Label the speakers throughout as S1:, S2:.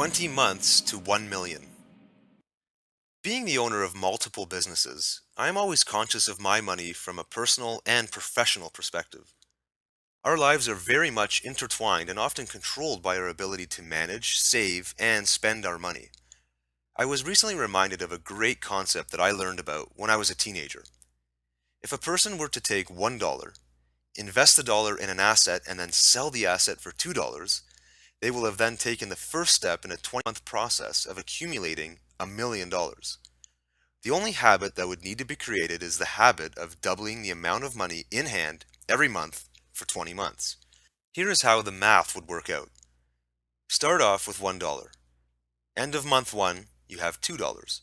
S1: 20 months to 1 million. Being the owner of multiple businesses, I am always conscious of my money from a personal and professional perspective. Our lives are very much intertwined and often controlled by our ability to manage, save, and spend our money. I was recently reminded of a great concept that I learned about when I was a teenager. If a person were to take $1, invest the dollar in an asset, and then sell the asset for $2, they will have then taken the first step in a 20-month process of accumulating $1 million. The only habit that would need to be created is the habit of doubling the amount of money in hand every month for 20 months. Here is how the math would work out. Start off with $1. End of month 1, you have $2.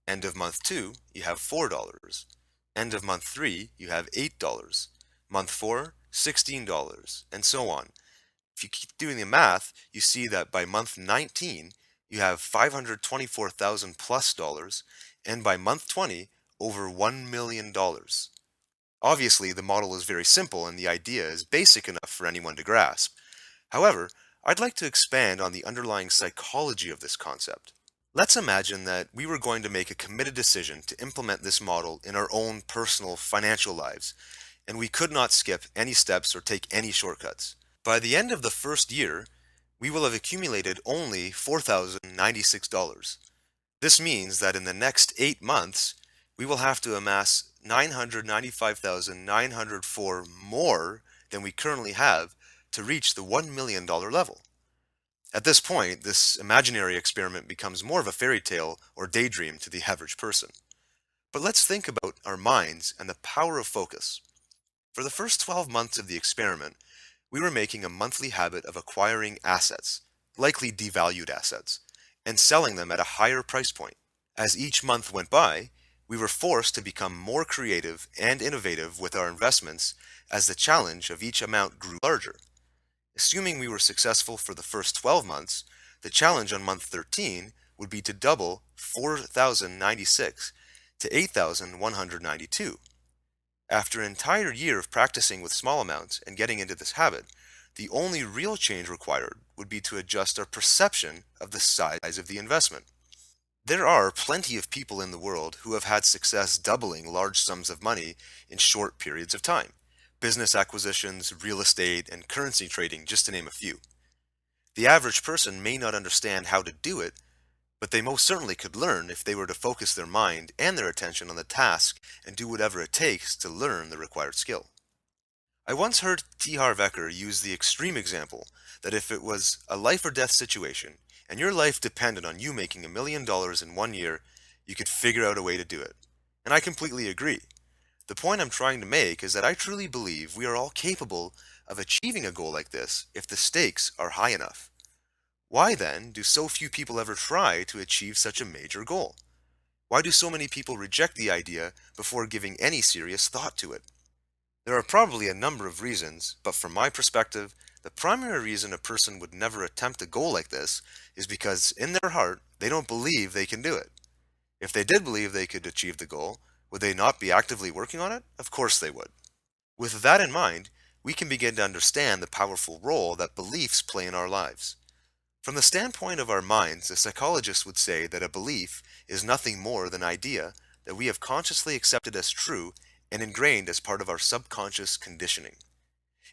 S1: End of month 2, you have $4. End of month 3, you have $8. Month 4, $16, and so on. If you keep doing the math, you see that by month 19, you have 524,000 plus dollars, and by month 20, over $1 million. Obviously, the model is very simple and the idea is basic enough for anyone to grasp. However, I'd like to expand on the underlying psychology of this concept. Let's imagine that we were going to make a committed decision to implement this model in our own personal financial lives, and we could not skip any steps or take any shortcuts. By the end of the first year, we will have accumulated only $4,096. This means that in the next 8 months, we will have to amass $995,904 more than we currently have to reach the $1 million level. At this point, this imaginary experiment becomes more of a fairy tale or daydream to the average person. But let's think about our minds and the power of focus. For the first 12 months of the experiment, we were making a monthly habit of acquiring assets, likely devalued assets, and selling them at a higher price point. As each month went by, we were forced to become more creative and innovative with our investments as the challenge of each amount grew larger. Assuming we were successful for the first 12 months, the challenge on month 13 would be to double 4,096 to 8,192. After an entire year of practicing with small amounts and getting into this habit, the only real change required would be to adjust our perception of the size of the investment. There are plenty of people in the world who have had success doubling large sums of money in short periods of time. Business acquisitions, real estate, and currency trading, just to name a few. The average person may not understand how to do it, but they most certainly could learn if they were to focus their mind and their attention on the task and do whatever it takes to learn the required skill. I once heard T. Harv Eker use the extreme example that if it was a life or death situation and your life depended on you making $1 million in 1 year, you could figure out a way to do it. And I completely agree. The point I'm trying to make is that I truly believe we are all capable of achieving a goal like this if the stakes are high enough. Why then do so few people ever try to achieve such a major goal? Why do so many people reject the idea before giving any serious thought to it? There are probably a number of reasons, but from my perspective, the primary reason a person would never attempt a goal like this is because in their heart, they don't believe they can do it. If they did believe they could achieve the goal, would they not be actively working on it? Of course they would. With that in mind, we can begin to understand the powerful role that beliefs play in our lives. From the standpoint of our minds, a psychologist would say that a belief is nothing more than an idea that we have consciously accepted as true and ingrained as part of our subconscious conditioning.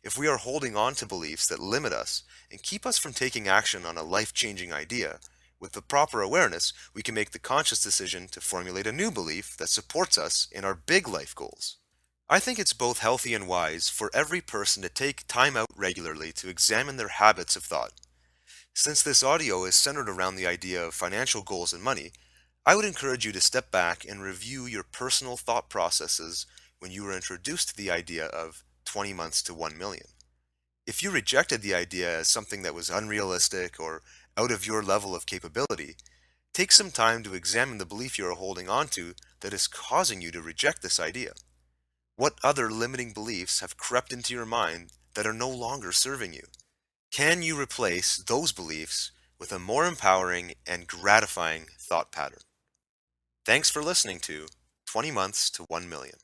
S1: If we are holding on to beliefs that limit us and keep us from taking action on a life-changing idea, with the proper awareness, we can make the conscious decision to formulate a new belief that supports us in our big life goals. I think it's both healthy and wise for every person to take time out regularly to examine their habits of thought. Since this audio is centered around the idea of financial goals and money, I would encourage you to step back and review your personal thought processes when you were introduced to the idea of 20 months to 1 million. If you rejected the idea as something that was unrealistic or out of your level of capability, take some time to examine the belief you are holding on to that is causing you to reject this idea. What other limiting beliefs have crept into your mind that are no longer serving you? Can you replace those beliefs with a more empowering and gratifying thought pattern? Thanks for listening to 20 Months to 1 Million.